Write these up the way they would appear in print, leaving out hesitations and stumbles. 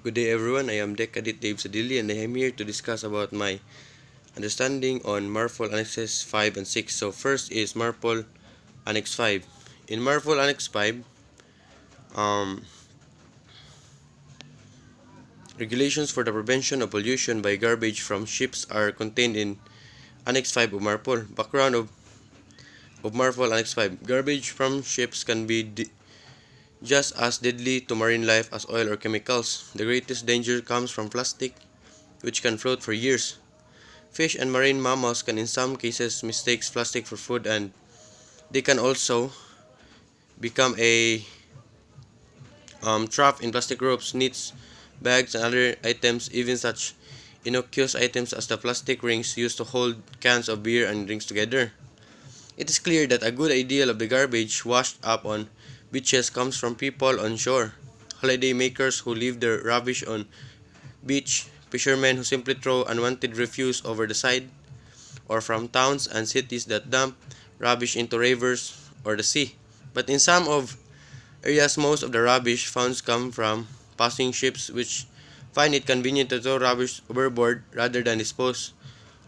Good day everyone, I am Decadit Dave Sadili and I am here to discuss about my understanding on Marpol Annexes 5 and 6. So first is Marpol Annex 5. In Marpol Annex 5, regulations for the prevention of pollution by garbage from ships are contained in Annex 5 of Marpol. Background of Marpol Annex 5. Garbage from ships can be just as deadly to marine life as oil or chemicals. The greatest danger comes from plastic, which can float for years. Fish and marine mammals can in some cases mistake plastic for food, and they can also become a trap in plastic ropes, nets, bags, and other items, even such innocuous items as the plastic rings used to hold cans of beer and drinks together. It is clear that a good ideal of the garbage washed up on beaches comes from people on shore, holiday makers who leave their rubbish on beach, fishermen who simply throw unwanted refuse over the side, or from towns and cities that dump rubbish into rivers or the sea. But in some of areas, most of the rubbish found come from passing ships, which find it convenient to throw rubbish overboard rather than dispose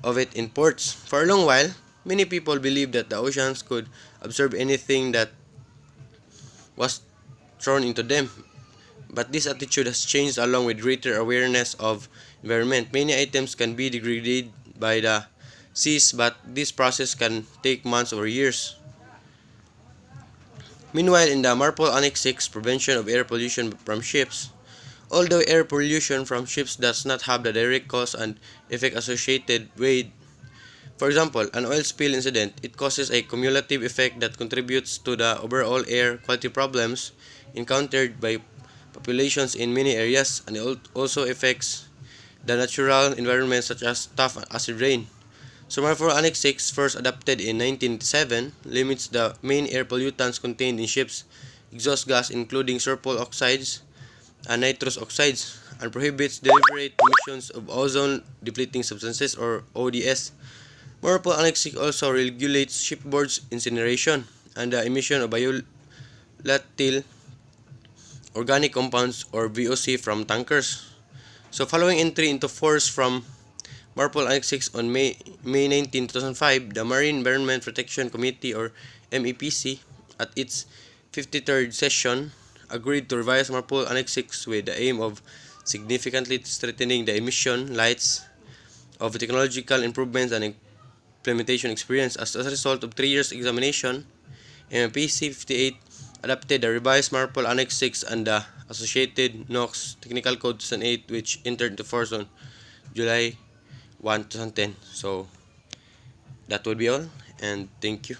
of it in ports. For a long while, many people believed that the oceans could absorb anything that was thrown into them. But this attitude has changed along with greater awareness of environment. Many items can be degraded by the seas, but this process can take months or years. Meanwhile, in the Marpol Annex 6, prevention of air pollution from ships, although air pollution from ships does not have the direct cause and effect associated with, for example, an oil spill incident, it causes a cumulative effect that contributes to the overall air quality problems encountered by populations in many areas, and it also affects the natural environment such as tough acid rain. So Marpol Annex 6, first adopted in 1997, limits the main air pollutants contained in ships' exhaust gas, including sulfur oxides and nitrous oxides, and prohibits deliberate emissions of ozone-depleting substances or ODS. Marpol Annex 6 also regulates shipboard incineration and the emission of volatile organic compounds or VOC from tankers. So following entry into force from Marpol Annex 6 on May 19, 2005, the Marine Environment Protection Committee or MEPC at its 53rd session agreed to revise Marpol Annex 6 with the aim of significantly strengthening the emission lights of technological improvements and implementation experience. As a result of 3 years examination, MEPC 58 adopted the revised Marpol Annex 6 and the associated NOx Technical Code 2008, which entered into force on July 1, 2010. So that would be all, and thank you.